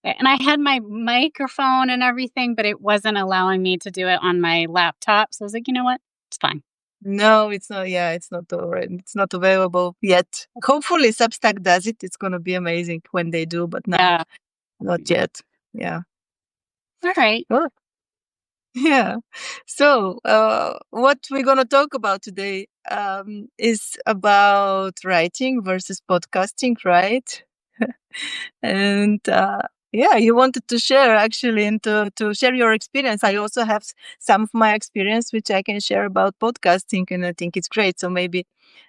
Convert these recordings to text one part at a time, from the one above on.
And I had my microphone and everything, but it wasn't allowing me to do it on my laptop. So I was like, you know what? It's fine. No, it's not. Yeah, it's not already. It's not available yet. Hopefully, Substack does it. It's gonna be amazing when they do, but no, Yeah. not yet. Yeah. All right. Oh, yeah. So, what we're gonna talk about today is about writing versus podcasting, right? And yeah, you wanted to share actually and to share your experience. I also have some of my experience which I can share about podcasting, and I think it's great. So maybe,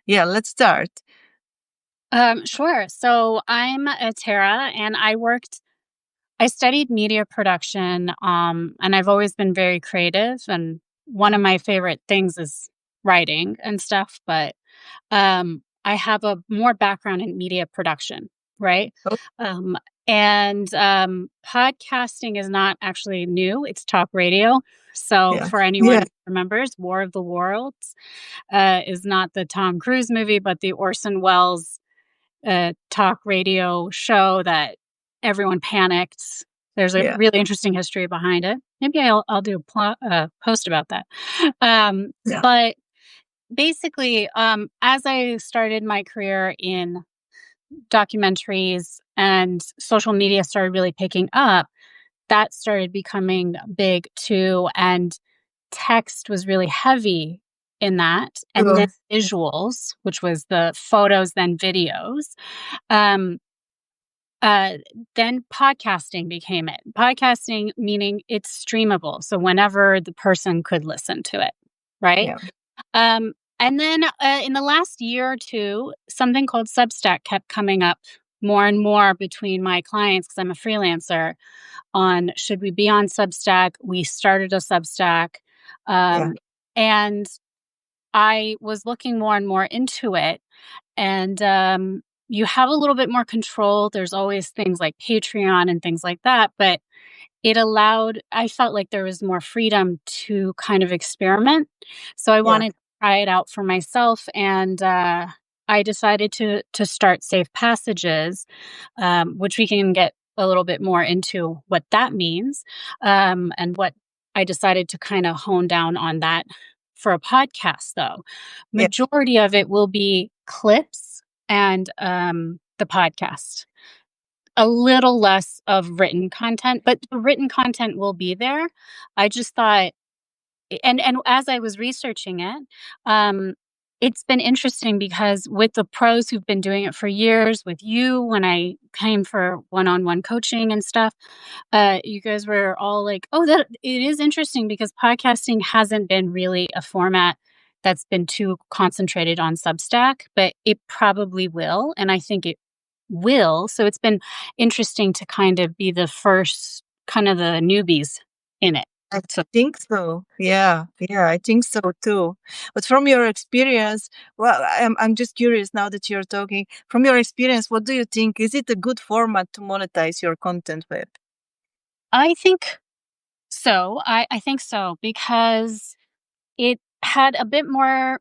yeah, let's start. Sure. So I'm a Tara, and I studied media production, and I've always been very creative. And one of my favorite things is writing and stuff, but I have a more background in media production, right? Oh, Um, and podcasting is not actually new, it's talk radio. So, yeah, for anyone yeah, who remembers, War of the Worlds is not the Tom Cruise movie, but the Orson Welles talk radio show that everyone panicked. There's a yeah, really interesting history behind it. Maybe I'll do a post about that. yeah, But basically, as I started my career in documentaries and social media started really picking up, that started becoming big too. And text was really heavy in that. And then sure. visuals, which was the photos, then videos. Um, uh, then podcasting became it. Podcasting meaning it's streamable. So whenever the person could listen to it, right? Yeah, And then in the last year or two, something called Substack kept coming up more and more between my clients because I'm a freelancer on should we be on Substack? We started a Substack. yeah, Um, and I was looking more and more into it. And you have a little bit more control. There's always things like Patreon and things like that. But I felt like there was more freedom to kind of experiment. So I yeah, wanted to try it out for myself. And I decided to start Safe Passages, which we can get a little bit more into what that means, and what I decided to kind of hone down on that for a podcast, though. yeah. Majority of it will be clips and the podcast, a little less of written content, but the written content will be there. I just thought, and as I was researching it, um, it's been interesting because with the pros who've been doing it for years, with you when I came for one-on-one coaching and stuff, you guys were all like, "Oh, that it is interesting because podcasting hasn't been really a format that's been too concentrated on Substack, but it probably will, and I think it will." So it's been interesting to kind of be the first, kind of the newbies in it. I So think so. Yeah, yeah, I think so too. But from your experience, well, I'm just curious now that you're talking. From your experience, what do you think? Is it a good format to monetize your content with? I think so. I think so because it had a bit more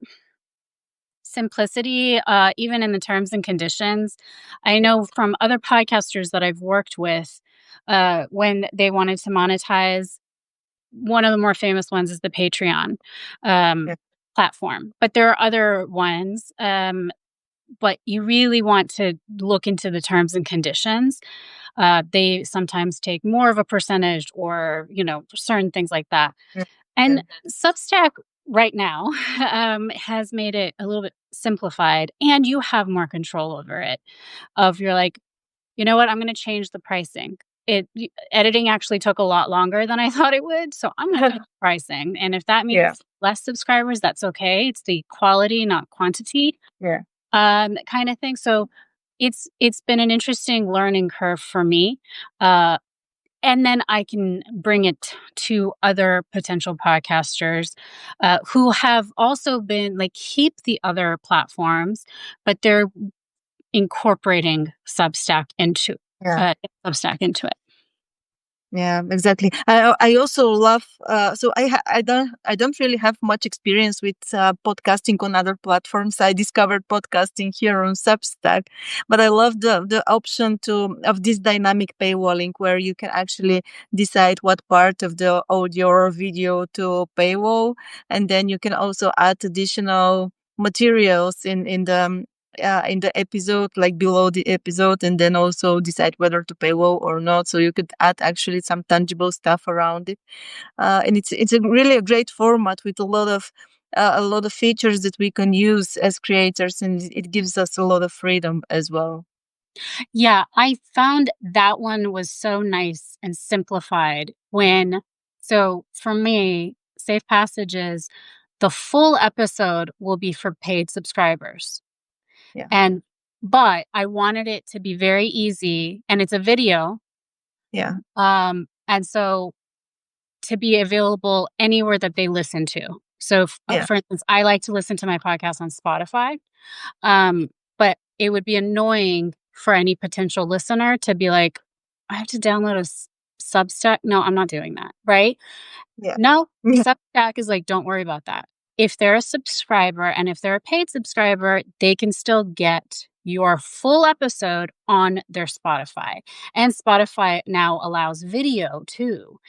simplicity, even in the terms and conditions. I Yeah, know from other podcasters that I've worked with, when they wanted to monetize, one of the more famous ones is the Patreon um, yeah, platform, but there are other ones. But you really want to look into the terms and conditions. They sometimes take more of a percentage, or certain things like that. yeah, yeah, And Substack right now has made it a little bit simplified, and you have more control over it. Of you're like, you know what, I'm going to change the pricing. Editing actually took a lot longer than I thought it would, so I'm going to change the pricing. And if that means yeah, less subscribers, that's okay. It's the quality, not quantity, yeah. kind of thing. So it's been an interesting learning curve for me. Uh, and then I can bring it to other potential podcasters who have also been like keep the other platforms, but they're incorporating uh, Substack into it. Yeah, exactly. I also love. So I don't really have much experience with podcasting on other platforms. I discovered podcasting here on Substack, but I love the option to of this dynamic paywalling where you can actually decide what part of the audio or video to paywall, and then you can also add additional materials in the episode, like below the episode, and then also decide whether to paywall or not. So you could add actually some tangible stuff around it, and it's a really a great format with a lot of features that we can use as creators, and it gives us a lot of freedom as well. Yeah, I found that one was so nice and simplified so for me, Safe Passages, the full episode will be for paid subscribers. Yeah, And but I wanted it to be very easy, and it's a video. yeah, And so to be available anywhere that they listen to. So yeah, for instance, I like to listen to my podcast on Spotify. But it would be annoying for any potential listener to be like, I have to download a Substack. No, I'm not doing that. Right. yeah, No, yeah, Substack is like, don't worry about that. If they're a subscriber and if they're a paid subscriber, they can still get your full episode on their Spotify. And Spotify now allows video too.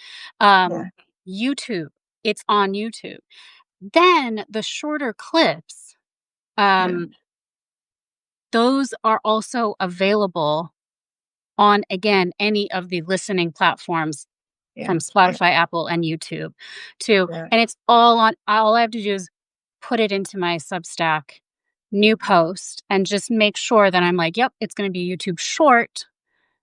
yeah, Um, YouTube, it's on YouTube. Then the shorter clips, yeah, um, those are also available on, again, any of the listening platforms yeah, from yeah, Spotify, Apple, and YouTube too. yeah, And it's all I have to do is put it into my Substack new post and just make sure that I'm like, yep, it's going to be YouTube short.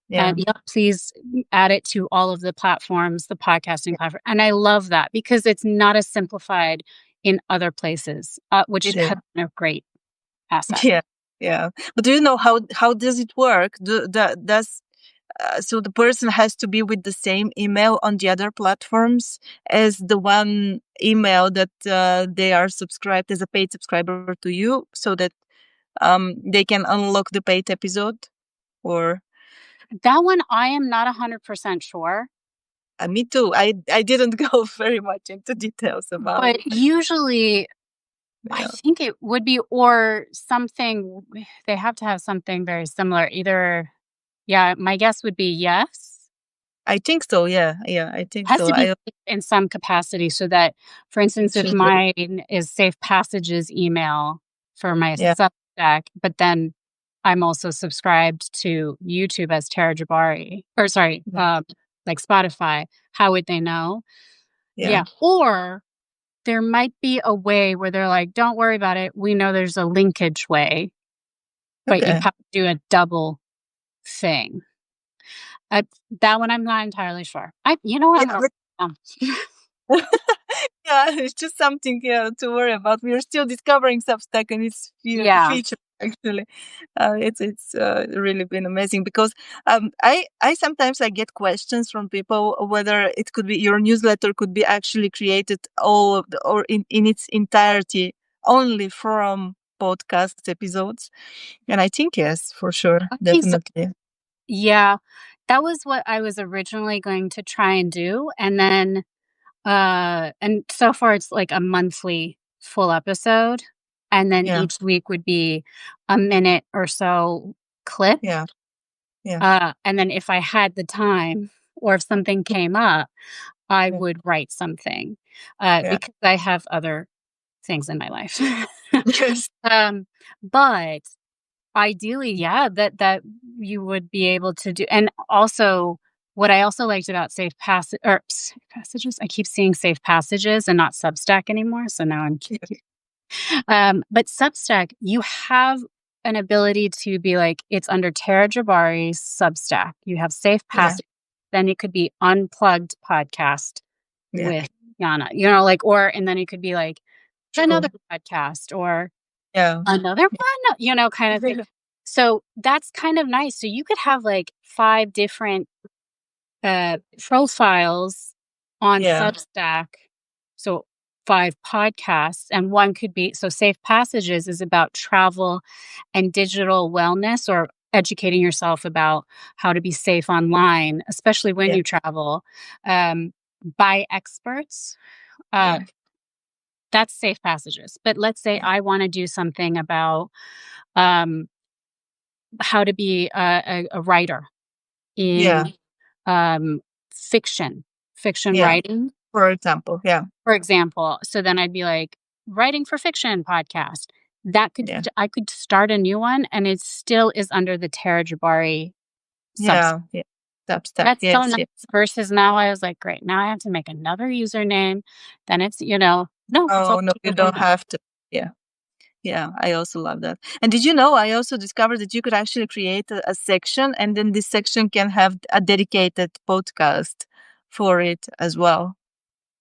yeah, And yep, please add it to all of the platforms, the podcasting platform. And I love that because it's not as simplified in other places, which it is. has been a great asset. Yeah, yeah. But do you know how does it work? Does so the person has to be with the same email on the other platforms as the one email that they are subscribed as a paid subscriber to you, so that they can unlock the paid episode? Or That one, I am not 100% sure. me too. I didn't go very much into details about But it. usually, I Yeah, think it would be or something they have to have something very similar. Either yeah, my guess would be yes. I think so. Yeah, yeah, I think Has so. to be I in some capacity so that, for it instance, if should be. mine is Safe Passages email for my Yeah, Substack, but then I'm also subscribed to YouTube as Tara Jabari, or sorry, yeah, like Spotify, how would they know? yeah. Yeah. Or there might be a way where they're like, "Don't worry about it. We know there's a linkage way, but you Okay. have to do a double thing." I that one I'm not entirely sure. You know what? I'm Yeah, gonna but write it down. yeah, it's just something, yeah, to worry about. We are still discovering Substack and its Yeah. features. Actually, it's really been amazing because I sometimes I get questions from people whether it could be your newsletter could be actually created all of the, or in its entirety only from podcast episodes, and I think yes, for sure, I think so. definitely. Yeah. That was what I was originally going to try and do, and so far it's like a monthly full episode, and then Yeah, each week would be a minute or so clip. yeah, yeah, And then if I had the time or if something came up, I yeah, would write something, yeah. because I have other things in my life. Yes, Um, but ideally, yeah, that you would be able to do and also, what I also liked about Safe Passages, I keep seeing Safe Passages and not Substack anymore, so now I'm yeah, but Substack, you have an ability to be like, it's under Tara Jabari's Substack. You have Safe yeah, Passage, then it could be Unplugged Podcast yeah. with Yana, like, and then it could be like another True. podcast or Yeah. another one, kind of thing. So that's kind of nice. So you could have like 5 different profiles on Yeah. Substack. So 5 podcasts, and one could be so Safe Passages is about travel and digital wellness or educating yourself about how to be safe online, especially when Yeah. you travel, by experts. Uh, Yeah. that's safe passages. But let's say Yeah. I want to do something about um, how to be a writer Yeah. in um, fiction, fiction Yeah. writing, For example. Yeah. for example. So then I'd be like, writing for fiction podcast. Yeah. I could start a new one, and it still is under the Tara Jabari Substack. Yeah. Yeah. Substack. That's so Yes. nice. Yeah. Versus now, I was like, great. Now I have to make another username. Then it's no, it's all Oh no, you under one don't thing. have to. Yeah. Yeah, I also love that. And did you know I also discovered that you could actually create a section, and then this section can have a dedicated podcast for it as well.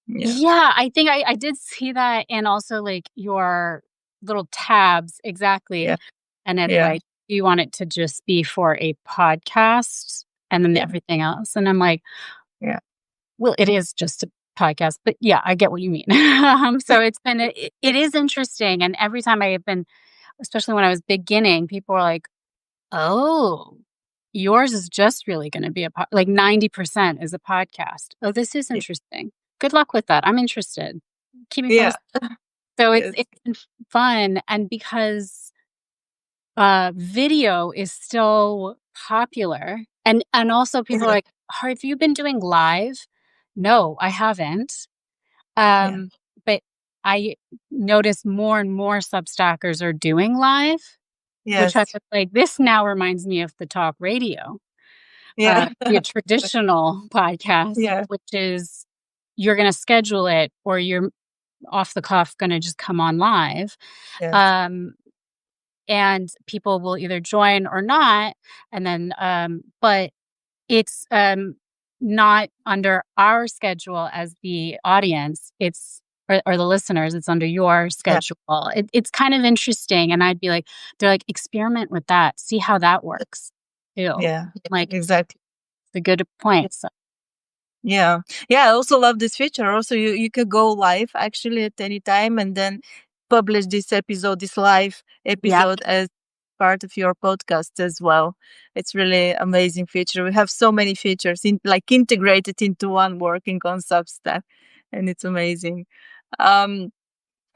Yeah. Yeah, I think I did see that, and also like your little tabs Yeah. exactly. And it's Yeah. like, do you want it to just be for a podcast and then Yeah. everything else? And I'm like, Yeah. well, it is just a podcast, but yeah, I get what you mean. So it's been it is interesting, and every time I have been, especially when I was beginning, people were like, "Oh, yours is just really going to be like 90% is a podcast." Oh, this is interesting. Good luck with that. I'm interested. Keep me Yeah. posted. So Yes. it's been fun, and because video is so popular, and also people are Yeah. like, "Have you been doing live?" No, I haven't. Yeah. But I notice more and more Substackers are doing live, which I Yes. was like, this now reminds me of the talk radio, Yeah. the traditional podcast, Yeah. which is you're going to schedule it or you're off the cuff going to just come on live. Yes. Um, and people will either join or not. And then, but it's, not under our schedule as the audience, or the listeners, it's under your Yeah. schedule. It's kind of interesting, and I'd be like they're like, "Experiment with that, see how that works." Too. Yeah. Like, Exactly. it's a good point, so Yeah. Yeah, I also love this feature. Also, you could go live actually at any time and then publish this episode, this live yep. episode as part of your podcast as well. It's really amazing feature. We have so many features integrated into one working on Substack, and it's amazing. Um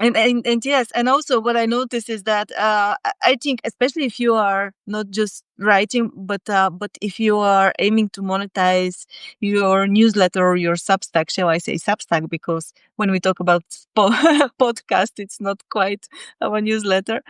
and yes, and also what I notice is that I think especially if you are not just writing, but if you are aiming to monetize your newsletter or your Substack, shall I say Substack? Because when we talk about podcast, it's not quite a newsletter,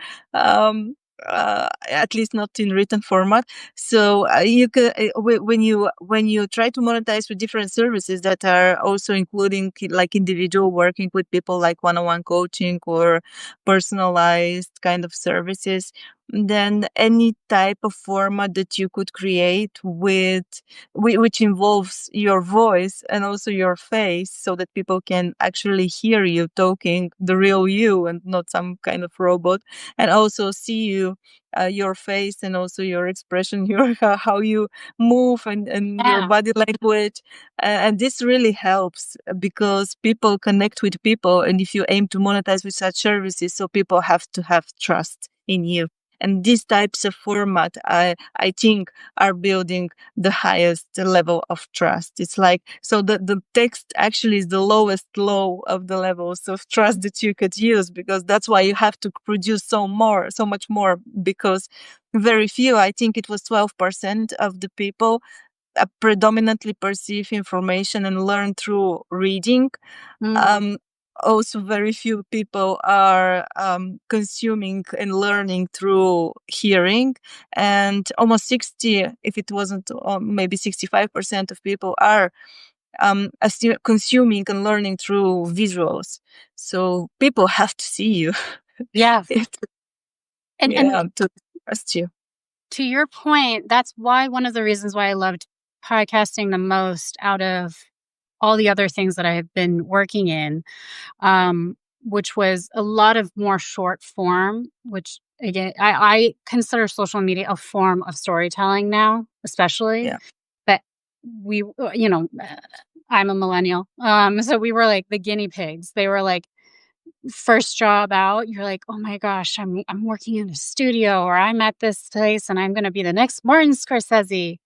at least not in written format. So you can when you try to monetize with different services that are also including like individual working with people, like one-on-one coaching or personalized kind of services, then any type of format that you could create which involves your voice and also your face, so that people can actually hear you talking the real you and not some kind of robot, and also see you, your face and also your expression, your how you move, and your Yeah. body language. And this really helps because people connect with people, and if you aim to monetize with such services, so people have to have trust in you. And these types of format, I think, are building the highest level of trust. It's like, so the text actually is the lowest low of the levels of trust that you could use, because that's why you have to produce so much more, because very few, I think it was 12% of the people predominantly perceive information and learn through reading. Mm. um, Also, very few people are consuming and learning through hearing, and almost 60, if it wasn't maybe 65% of people are consuming and learning through visuals. So people have to see you. Yeah. It- And yeah, to trust you. to your point, that's why one of the reasons why I loved podcasting the most out of all the other things that I have been working in, which was a lot of more short form, which again, I consider social media a form of storytelling now, especially. Yeah. But we, I'm a millennial. So we were like the guinea pigs. They were like, first job out, you're like, "Oh my gosh, I'm working in a studio, or I'm at this place and I'm gonna be the next Martin Scorsese."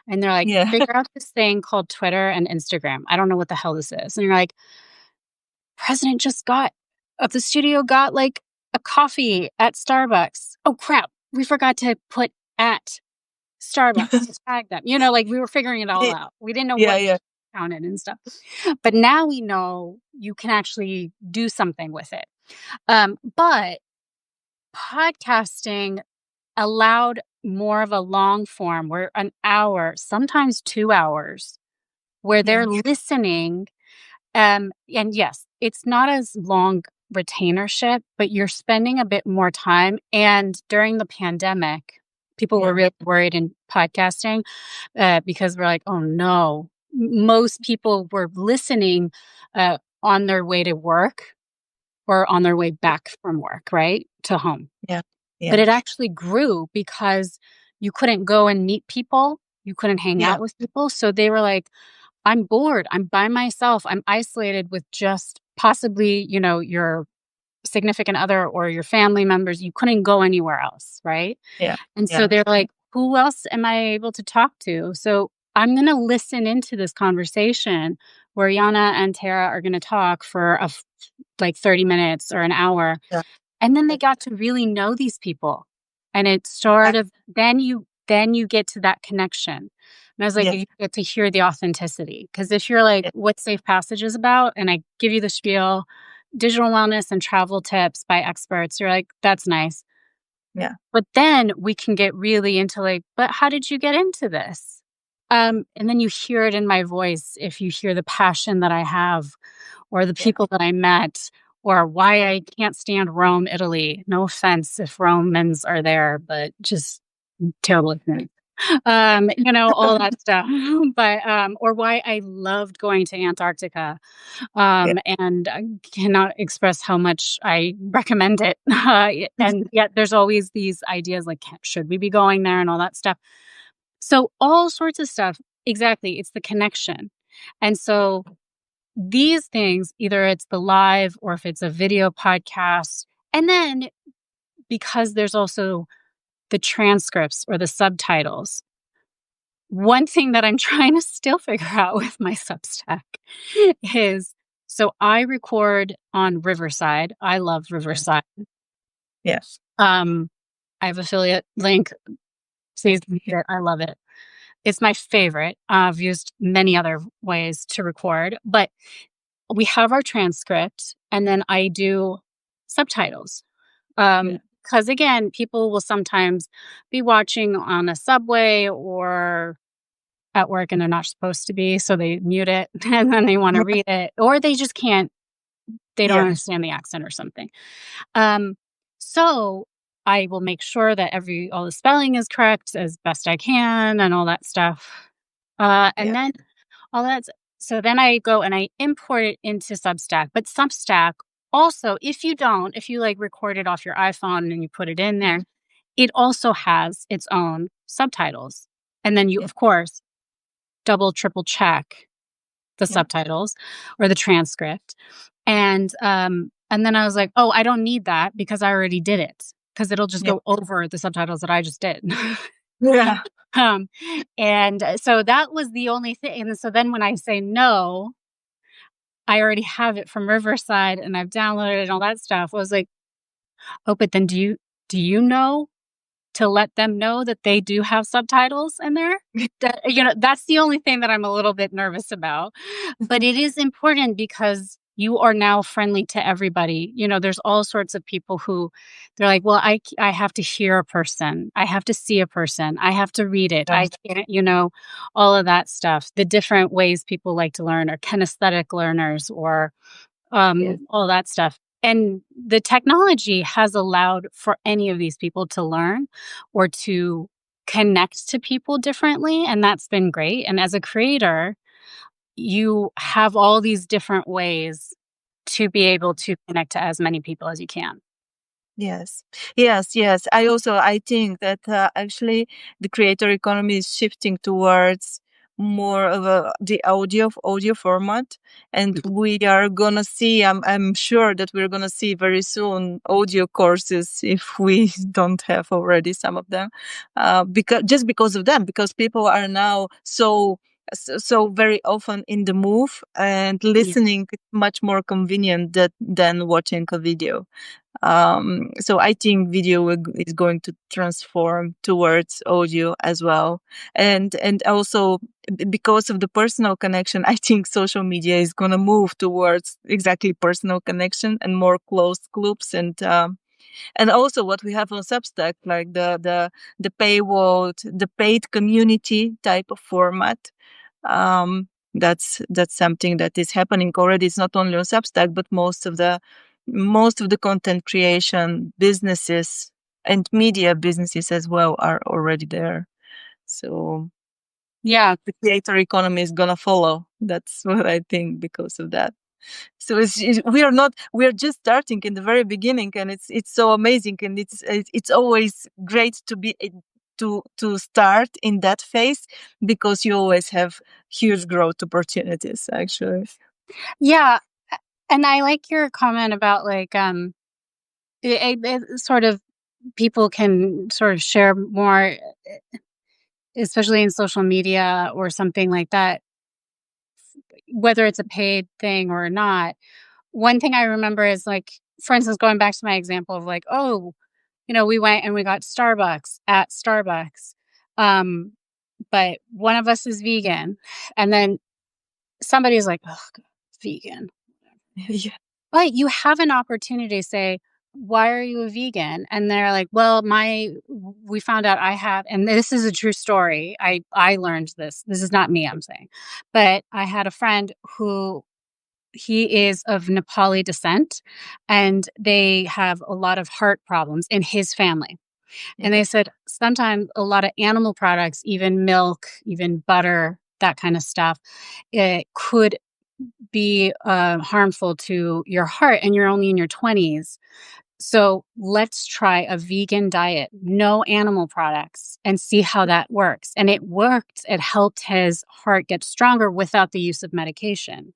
And they're like, Yeah. "Figure out this thing called Twitter and Instagram. I don't know what the hell this is." And you're like, "President just got of the studio got, like, a coffee at Starbucks. Oh, crap. We forgot to put at Starbucks to tag them." Like, we were figuring it all Y out. We didn't know yeah, what yeah, counted and stuff. But now we know you can actually do something with it. But podcasting allowed more of a long form where an hour, sometimes 2 hours, where yeah, they're listening. And yes, it's not as long retainership, but you're spending a bit more time. And during the pandemic, people were yeah, really worried in podcasting because we're like, oh no, most people were listening on their way to work or on their way back from work, right? To home. yeah, But yeah, it actually grew because you couldn't go and meet people. You couldn't hang yeah, out with people. So they were like, I'm bored. I'm by myself. I'm isolated with just possibly, your significant other or your family members. You couldn't go anywhere else. Right. yeah, And so yeah, they're like, who else am I able to talk to? So I'm going to listen into this conversation where Yana and Tara are going to talk for like 30 minutes or an hour. yeah, And then they yeah, got to really know these people. And it yeah, sort of then you get to that connection. And I was like, yeah, you get to hear the authenticity. Because if you're like, yeah, what Safe Passage is about, and I give you the spiel, digital wellness and travel tips by experts, you're like, that's nice. yeah, But then we can get really into like, but how did you get into this? And then you hear it in my voice if you hear the passion that I have or the yeah, people that I met or why I can't stand Rome, Italy. No offense if Romans are there, but just terrible experience. All that stuff. But or why I loved going to Antarctica. yeah, And I cannot express how much I recommend it. And yet there's always these ideas like, should we be going there and all that stuff. So all sorts of stuff. Exactly. It's the connection. And so these things, either it's the live or if it's a video podcast, and then because there's also the transcripts or the subtitles. One thing that I'm trying to still figure out with my Substack is so I record on Riverside. I love yeah, Riverside. yes, Um, I have affiliate link. Please read yeah, it. I love it. It's my favorite. I've used many other ways to record, but we have our transcript and then I do subtitles. yeah, Because again, people will sometimes be watching on a subway or at work and they're not supposed to be, so they mute it and then they want to read it, or they just can't, they don't yeah, understand the accent or something. Um, so I will make sure that all the spelling is correct as best I can and all that stuff. And yeah, then all that's so then I go and I import it into Substack. But Substack also, if you like record it off your iPhone and you put it in there, it also has its own subtitles. And then you, yeah, of course, double, triple check the yeah, subtitles or the transcript. And then I was like, oh, I don't need that because I already did it because it'll just yeah, go over the subtitles that I just did. yeah, um, and so that was the only thing. And so then when I say no, I already have it from Riverside and I've downloaded it and all that stuff. I was like, oh, but then do you know to let them know that they do have subtitles in there? That's the only thing that I'm a little bit nervous about. But it is important because you are now friendly to everybody. There's all sorts of people who they're like, well, I have to hear a person. I have to see a person. I have to read it. I yes, can't, all of that stuff. The different ways people like to learn are kinesthetic learners or yes, all that stuff. And the technology has allowed for any of these people to learn or to connect to people differently. And that's been great. And as a creator, you have all these different ways to be able to connect to as many people as you can. yes, yes, yes. I think that actually the creator economy is shifting towards more of the audio format, and we are gonna see. I'm sure that we're gonna see very soon audio courses if we don't have already some of them, because of them, because people are now so very often in the move, and Yeah. listening is much more convenient than watching a video. So I think video is going to transform towards audio as well, and also because of the personal connection, I think social media is going to move towards exactly personal connection and more closed clubs, and also what we have on Substack, like the paywall, the paid community type of format. That's something that is happening already. It's not only on Substack, but most of the content creation businesses and media businesses as well are already there. So Yeah. the creator economy is gonna follow. That's what I think because of that. So we are just starting in the very beginning, and it's so amazing, and it's always great to be to start in that phase, because you always have huge growth opportunities actually. Yeah. And I like your comment about like it sort of people can sort of share more, especially in social media or something like that, whether it's a paid thing or not. One thing I remember is like, for instance, going back to my example of like, oh, we went and we got Starbucks at Starbucks. Um, but one of us is vegan. And then somebody's like, oh, God, vegan. Yeah. But you have an opportunity to say, why are you a vegan? And they're like, well, we found out I have, and this is a true story. I learned this. This is not me, I'm saying. But I had a friend who he is of Nepali descent, and they have a lot of heart problems in his family. And Yeah. they said sometimes a lot of animal products, even milk, even butter, that kind of stuff, it could be harmful to your heart, and you're only in your 20s. So let's try a vegan diet, no animal products, and see how that works. And it worked. It helped his heart get stronger without the use of medication.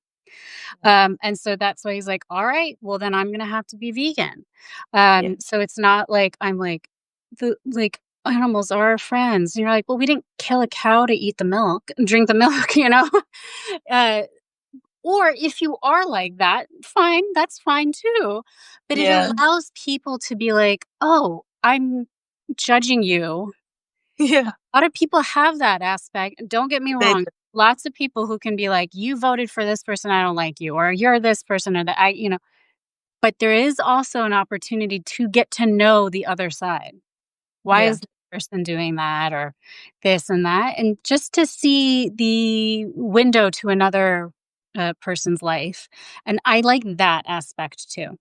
And so that's why he's like, all right, well, then I'm going to have to be vegan. Yeah. So it's not like I'm like, like animals are our friends. And you're like, well, we didn't kill a cow to eat the milk, drink the milk, uh, or if you are like that, fine, that's fine too. But it Yeah. allows people to be like, oh, I'm judging you. Yeah. A lot of people have that aspect. And don't get me They wrong. Lots of people who can be like, you voted for this person, I don't like you, or you're this person, or that but there is also an opportunity to get to know the other side. Why Yeah. is this person doing that, or this and that? And just to see the window to another person's life. And I like that aspect too.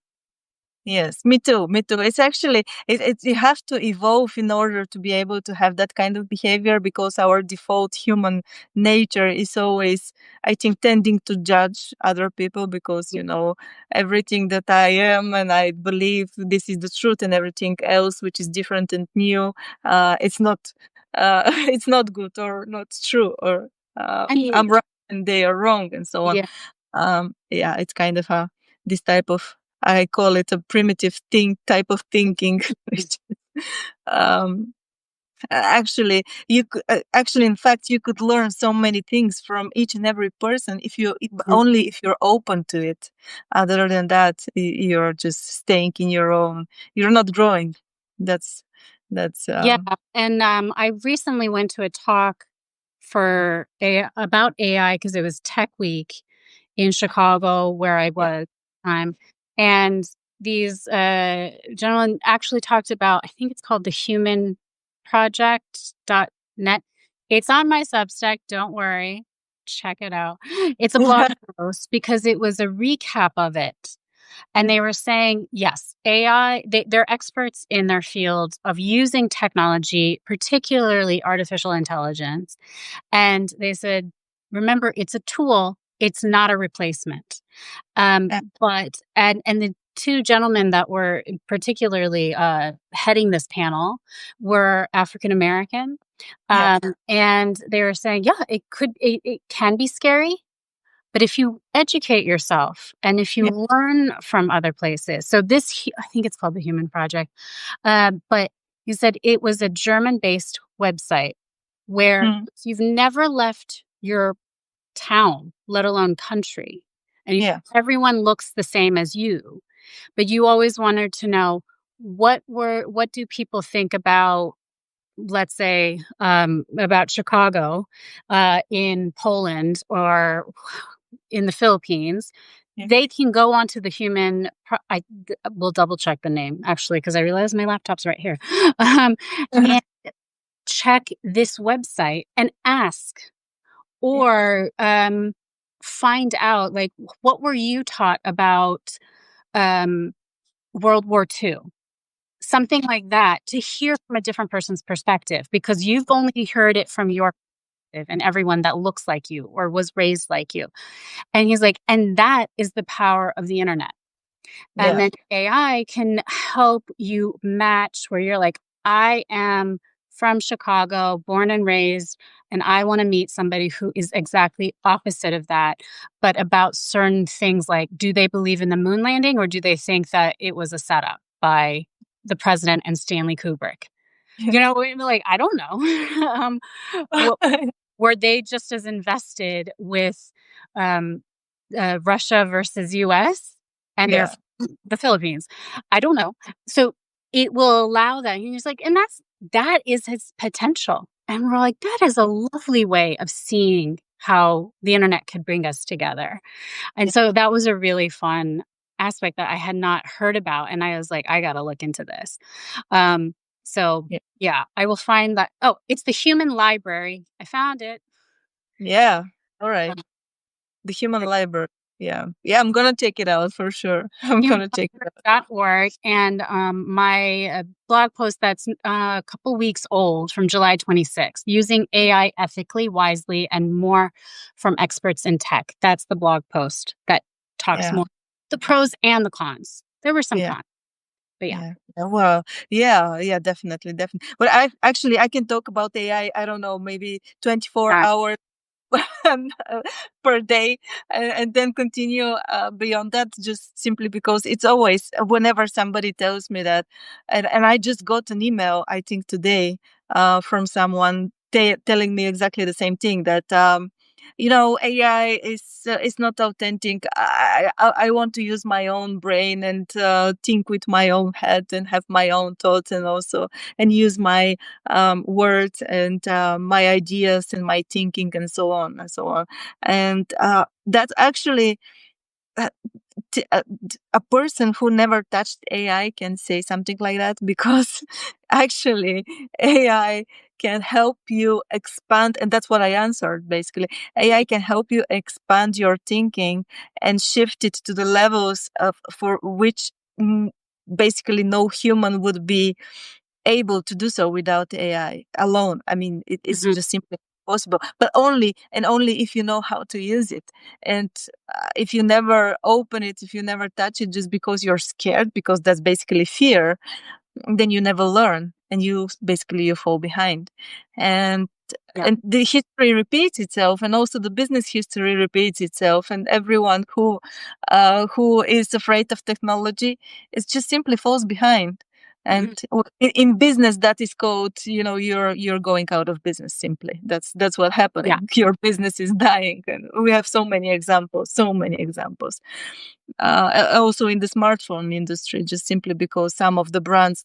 Yes, me too. Me too. It's actually you have to evolve in order to be able to have that kind of behavior, because our default human nature is always, I think, tending to judge other people, because everything that I am and I believe this is the truth, and everything else which is different and new, it's not it's not good or not true, or I'm And right and they are wrong, and so on. yeah. Yeah, it's kind of this type of, I call it a primitive type of thinking. which, um, actually, in fact, you could learn so many things from each and every person Mhm. only if you're open to it. Other than that, you're just staying in your own. You're not growing. That's that's Yeah. And I recently went to a talk about AI because it was Tech Week in Chicago where I yeah. was at the time. And these gentlemen actually talked about, I think it's called the Human Project.net. It's on my Substack. Don't worry. Check it out. It's a blog post because it was a recap of it. And they were saying, yes, AI, they're experts in their field of using technology, particularly artificial intelligence. And they said, remember, it's a tool, it's not a replacement. And the two gentlemen that were particularly heading this panel were African American. Yeah. And they were saying, yeah, it can be scary, but if you educate yourself and if Yeah. you learn from other places, so I think it's called the Human Project, but you said it was a German-based website where Mm. you've never left your town, let alone country, and Yeah. everyone looks the same as you, but you always wanted to know what do people think about, let's say, about Chicago, in Poland or in the Philippines. Yeah. They can go onto the I will double check the name actually because I realize my laptop's right here, and check this website and ask Yeah. or find out like what were you taught about um, World War II, something like that, to hear from a different person's perspective because you've only heard it from your perspective and everyone that looks like you or was raised like you. And he's like, and that is the power of the internet. And Yeah. then AI can help you match where you're like, I am from Chicago, born and raised, and I want to meet somebody who is exactly opposite of that, but about certain things like, do they believe in the moon landing or do they think that it was a setup by the president and Stanley Kubrick? Yeah. You know, we're like, I don't know. What were they just as invested with um, Russia versus US and Yeah. the Philippines? I don't know. So it will allow that. And he's like, and that is his potential. And we're like, that is a lovely way of seeing how the internet could bring us together. And Yeah. so that was a really fun aspect that I had not heard about. And I was like, I got to look into this. Um, so Yeah. yeah, I will find that. Oh, it's the Human Library. I found it. Yeah. All right. Um, The Human Library. Yeah. Yeah. I'm gonna check it out for sure. I'm gonna check it out. humanlibrary.org and my blog post that's a couple weeks old from July 26th, using AI ethically, wisely, and more from experts in tech. That's the blog post that talks Yeah. more the pros and the cons. There were some Yeah. cons, but yeah. Yeah. Well, yeah, yeah, definitely, definitely. But I can talk about AI, I don't know, maybe 24 That, hours per day, and then continue beyond that, just simply because it's always whenever somebody tells me that, and I just got an email, I think today, from someone telling me exactly the same thing, that AI is not authentic. I want to use my own brain and think with my own head and have my own thoughts, and also and use my words and my ideas and my thinking and so on and so on. And that's actually uh, a person who never touched AI can say something like that, because actually AI can help you expand, and that's what I answered basically. AI can help you expand your thinking and shift it to the levels of for which basically no human would be able to do so without AI alone. I mean, it's mhm, just simply possible, but only if you know how to use it. And if you never open it, if you never touch it, just because you're scared, because that's basically fear, then you never learn, and you fall behind. And yeah. and the history repeats itself, and also the business history repeats itself, and everyone who is afraid of technology, it just simply falls behind. And Mhm, in business, that is called, you're going out of business. Simply, that's what's yeah. happening. Your business is dying, and we have so many examples, so many examples. Also in the smartphone industry, just simply because some of the brands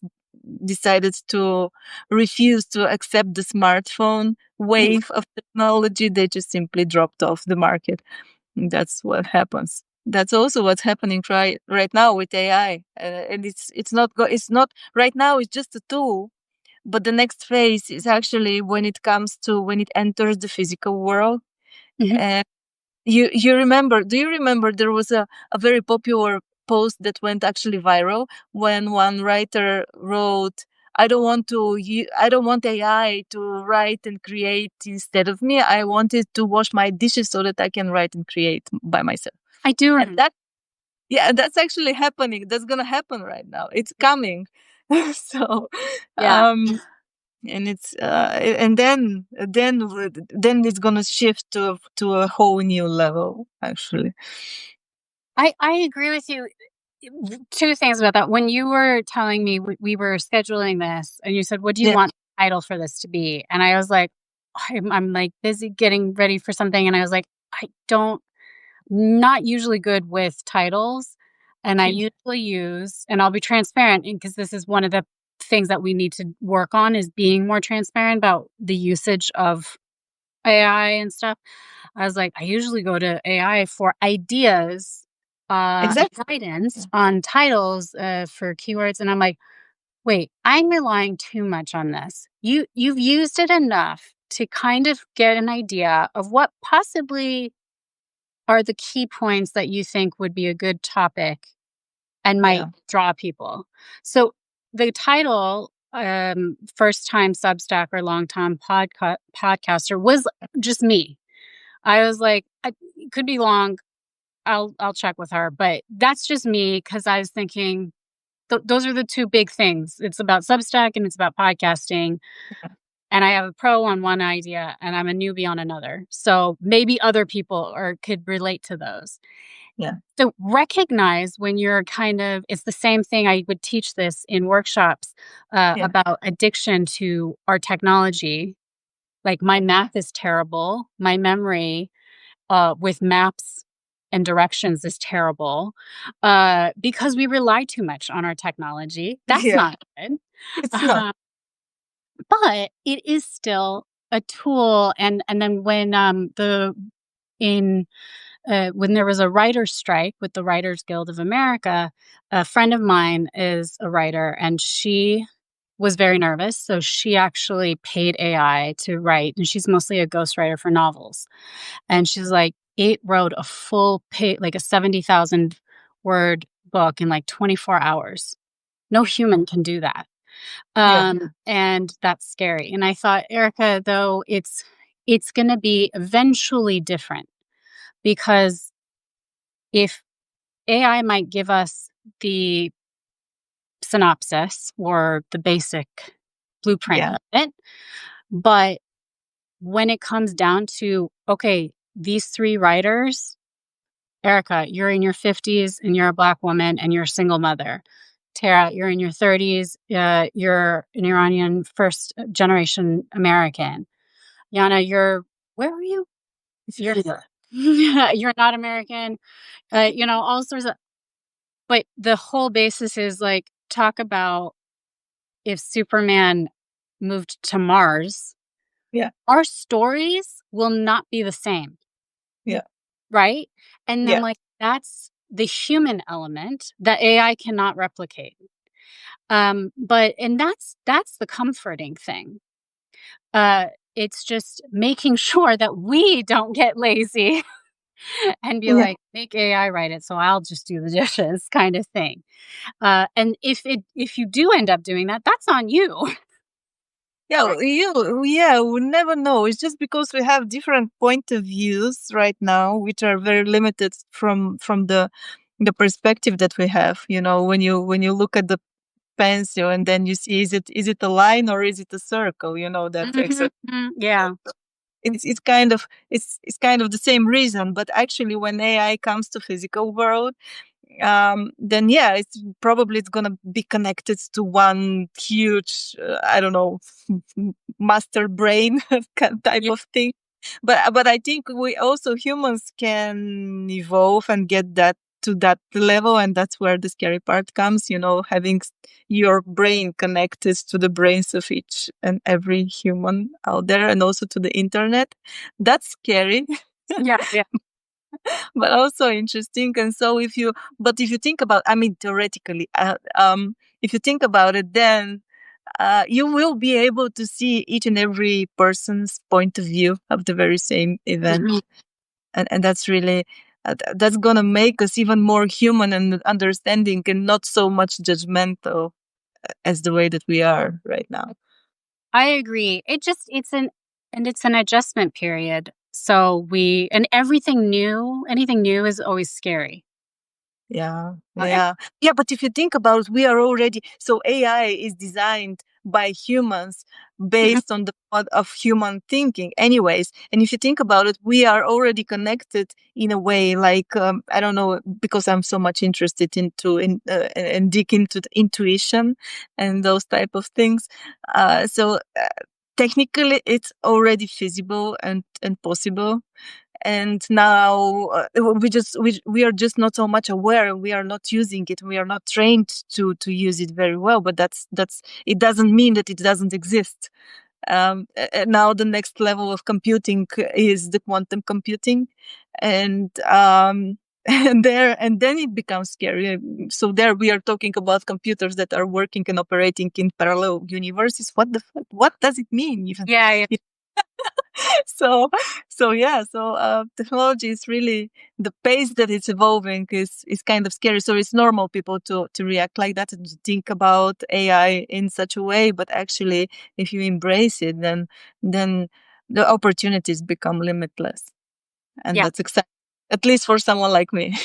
decided to refuse to accept the smartphone Mhm, wave of technology, they just simply dropped off the market. That's what happens. That's also what's happening right now with AI, and it's not right now. It's just a tool, but the next phase is actually when it enters the physical world. mhm. You remember? Do you remember there was a very popular post that went actually viral when one writer wrote, I don't want AI to write and create instead of me. I wanted to wash my dishes so that I can write and create by myself." I do And remember. that yeah, that's actually happening. That's gonna happen right now. It's coming. So Yeah. um and it's and then it's gonna shift to a whole new level, actually. I agree with you. Two things about that. When you were telling me we were scheduling this, and you said, "What do you Yeah, want the title for this to be?" And I was like, I'm like busy getting ready for something, and I was like, I don't not usually good with titles, and I usually use, and I'll be transparent because this is one of the things that we need to work on is being more transparent about the usage of AI and stuff. I was like, I usually go to AI for ideas, and exactly. guidance Yeah, on titles, for keywords, and I'm like, "Wait, I'm relying too much on this. You've used it enough to kind of get an idea of what possibly are the key points that you think would be a good topic and might yeah, draw people." So the title, first time Substack or long time podcaster was just me. I was like, it could be long. I'll check with her, but that's just me because I was thinking those are the two big things. It's about Substack and it's about podcasting. yeah, And I have a pro on one idea and I'm a newbie on another. So maybe other people or could relate to those. yeah, So recognize when you're kind of, it's the same thing. I would teach this in workshops, yeah, about addiction to our technology. Like my math is terrible. My memory, with maps and directions is terrible, because we rely too much on our technology. That's yeah. not good. It's not. Uh, but it is still a tool. And then in when there was a writer's strike with the Writers Guild of America, a friend of mine is a writer and she was very nervous. So she actually paid AI to write, and she's mostly a ghostwriter for novels. And she's like, it wrote a full page, like a 70,000 word book in like 24 hours. No human can do that. Yeah, And that's scary. And I thought, Erica, though, it's going to be eventually different because if AI might give us the synopsis or the basic blueprint yeah, of it, but when it comes down to, okay, these three writers, Erica, you're in your 50s and you're a Black woman and you're a single mother. Tara, you're in your 30s, you're an Iranian first generation American. Yana, where are you? You're you're not American. All sorts of, but the whole basis is like talk about if Superman moved to Mars, yeah, our stories will not be the same, yeah, right? And I'm yeah, like, that's the human element that AI cannot replicate. But and that's the comforting thing. Uh, it's just making sure that we don't get lazy and be yeah. like, make AI write it, so I'll just do the dishes, kind of thing. And if you do end up doing that, that's on you. Yeah, Right. we never know. It's just because we have different point of views right now, which are very limited from the perspective that we have. When you look at the pencil and then you see, is it a line or is it a circle? That Mhm, exercise. mhm, yeah. It's kind of the same reason, but actually, when AI comes to physical world, then yeah, it's gonna be connected to one huge, I don't know, master brain type Yeah. of thing. But I think we also humans can evolve and get that to that level, and that's where the scary part comes. Having your brain connected to the brains of each and every human out there, and also to the internet. That's scary. Yeah, yeah. But also interesting. And so if you think about, I mean, theoretically, if you think about it, then you will be able to see each and every person's point of view of the very same event. Mhm. And that's really, that's going to make us even more human and understanding and not so much judgmental as the way that we are right now. I agree. It's an adjustment period. So and anything new is always scary. Yeah, And yeah, yeah. But if you think about it, we are already, so AI is designed by humans based on the mode of human thinking anyways. And if you think about it, we are already connected in a way, like I don't know, because I'm so much interested and dig into the intuition and those type of things. So technically it's already feasible and possible. And now we are just not so much aware. We are not using it. We are not trained to use it very well. But that's it doesn't mean that it doesn't exist. Now the next level of computing is the quantum computing, and and then it becomes scary. So there we are talking about computers that are working and operating in parallel universes. What the fuck? What does it mean even? Yeah. so technology is really, the pace that it's evolving is kind of scary. So it's normal people to react like that and to think about AI in such a way. But actually, if you embrace it, then the opportunities become limitless, and Yeah. that's exciting. At least for someone like me,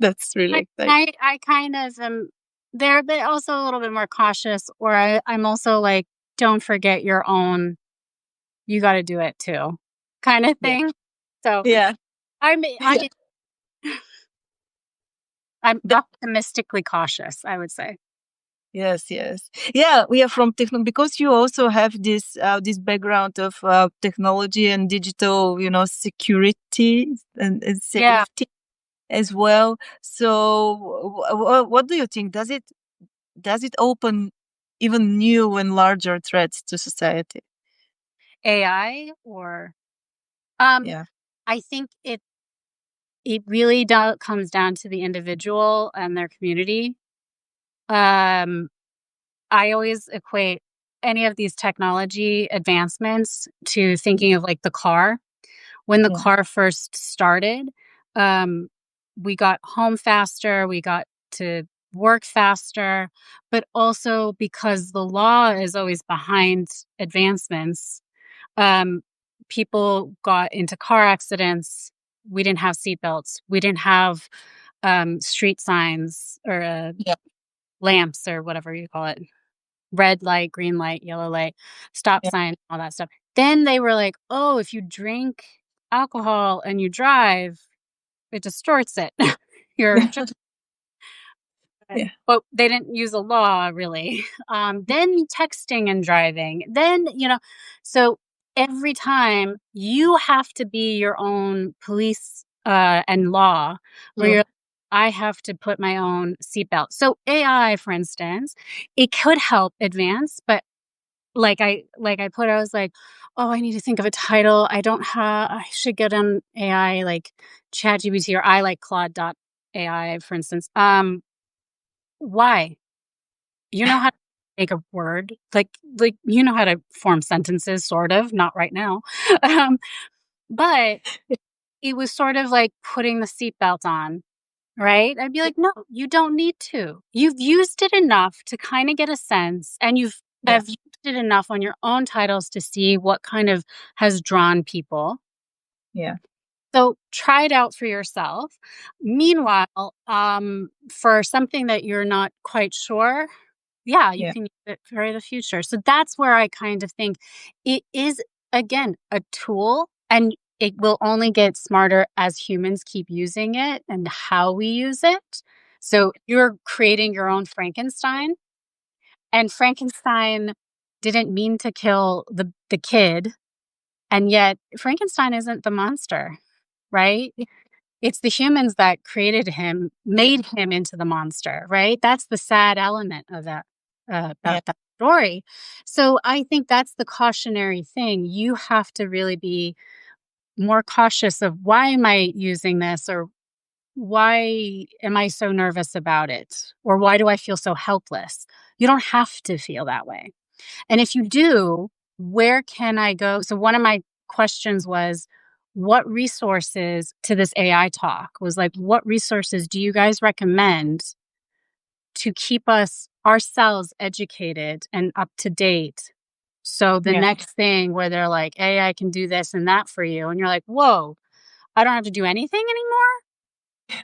that's really exciting. I kind of am there, but also a little bit more cautious, or I'm also like, don't forget your own, you got to do it too, kind of Yeah, thing. So yeah, I'm, yeah. I'm That, optimistically cautious, I would say. yes, yes, yeah. We are from techno because you also have this background of technology and digital, security and Yeah. safety as well. So, what do you think? Does it open even new and larger threats to society? AI or, um, Yeah, I think it really comes down to the individual and their community. Um, I always equate any of these technology advancements to thinking of like the car. When the yeah, car first started, um, we got home faster, we got to work faster, but also because the law is always behind advancements, um, people got into car accidents. We didn't have seatbelts. We didn't have street signs or yeah, lamps or whatever you call it, red light, green light, yellow light, stop yeah, sign, all that stuff. Then they were like, "Oh, if you drink alcohol and you drive, it distorts it." You're yeah, yeah, but they didn't use a law really. Then texting and driving. Then, so every time you have to be your own police and law, where true. I have to put my own seatbelt. So AI, for instance, it could help advance, but I was like, "Oh, I need to think of a title. I should get on AI like ChatGPT, or I like Claude dot AI, for instance." Why? You know how to make a word, like you know how to form sentences, sort of, not right now. Um, but it was sort of like putting the seatbelt on, right? I'd be like, "No, you don't need to. You've used it enough to kinda get a sense, and Yeah, have used it enough on your own titles to see what kind of has drawn people. yeah, So try it out for yourself. Meanwhile, for something that you're not quite sure, yeah, you yeah, can use it for the future." So that's where I kind of think it is, again, a tool, and it will only get smarter as humans keep using it and how we use it. So you're creating your own Frankenstein, and Frankenstein didn't mean to kill the kid, and yet Frankenstein isn't the monster, right? It's the humans that created him, made him into the monster, right? That's the sad element of that, yeah, about that story. So I think that's the cautionary thing. You have to really be more cautious of, why am I using this, or why am I so nervous about it, or why do I feel so helpless? You don't have to feel that way. And if you do, where can I go? So one of my questions was, what resources, to this AI talk, was like, what resources do you guys recommend to keep us ourselves educated and up to date? So the yeah, next thing where they're like, AI can do this and that for you, and you're like, whoa, I don't have to do anything anymore.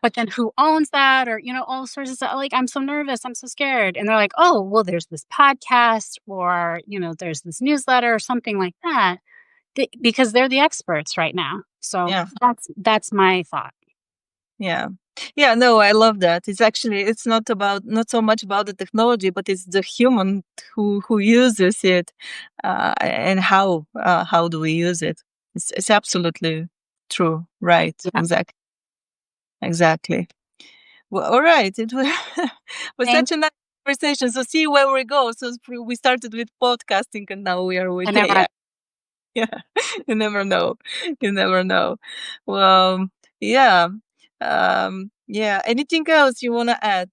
but then who owns that? Or, all sorts of stuff. Like, I'm so nervous. I'm so scared. And they're like, oh, well, there's this podcast or, there's this newsletter or something like that. Because they're the experts right now. So Yeah. that's my thought. Yeah. Yeah, no, I love that. It's not so much about the technology, but it's the human who uses it, and how do we use it? It's absolutely true. Right. Yeah. Exactly. Well, all right. It was Thank such a nice conversation. So see where we go. So we started with podcasting, and now we are with I never AI. Yeah, you never know. You never know. Well, yeah. Yeah. Anything else you want to add?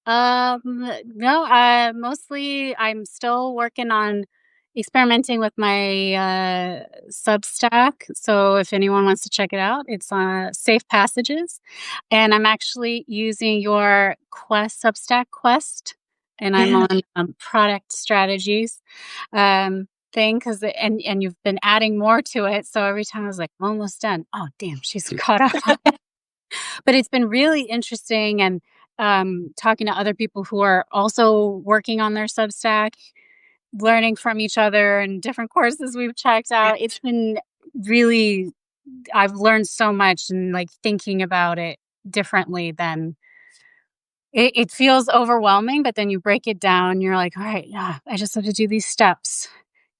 No, mostly I'm still working on experimenting with my Substack. So if anyone wants to check it out, it's Safe Passages. And I'm actually using your Substack Quest, and I'm Yeah. on product strategies thing because and you've been adding more to it. So every time I was like, I'm almost done. Oh, damn, she's caught up on it. But it's been really interesting, and talking to other people who are also working on their Substack, learning from each other and different courses we've checked out. It's been really, I've learned so much, and like thinking about it differently than it feels overwhelming, but then you break it down. You're like, all right, yeah, I just have to do these steps.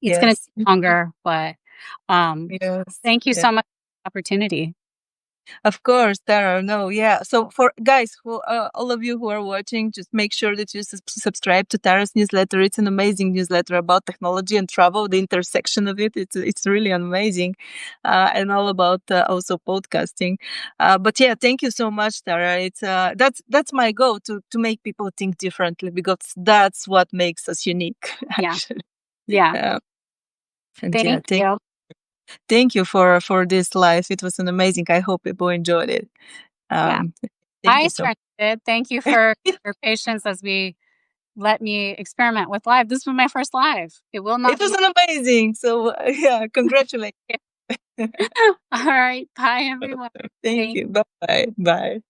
It's going to Yes. take longer, but Yes. thank you Yes. so much for the opportunity. Of course, Tara. No, yeah. So for guys, who all of you who are watching, just make sure that you subscribe to Tara's newsletter. It's an amazing newsletter about technology and travel, the intersection of it. It's really amazing, and all about also podcasting. But yeah, thank you so much, Tara. It's that's my goal to make people think differently, because that's what makes us unique, Yeah. actually. Yeah. And yeah, Thank you. thank you for this live. It was an amazing. I hope people enjoyed it. Yeah. Thank I you so much. certainly did. Thank you for your patience as we let me experiment with live. This was my first live. It will It not was be. an amazing. So yeah, congratulations. All right. Bye, everyone. Thank Thank you. Bye bye. Bye.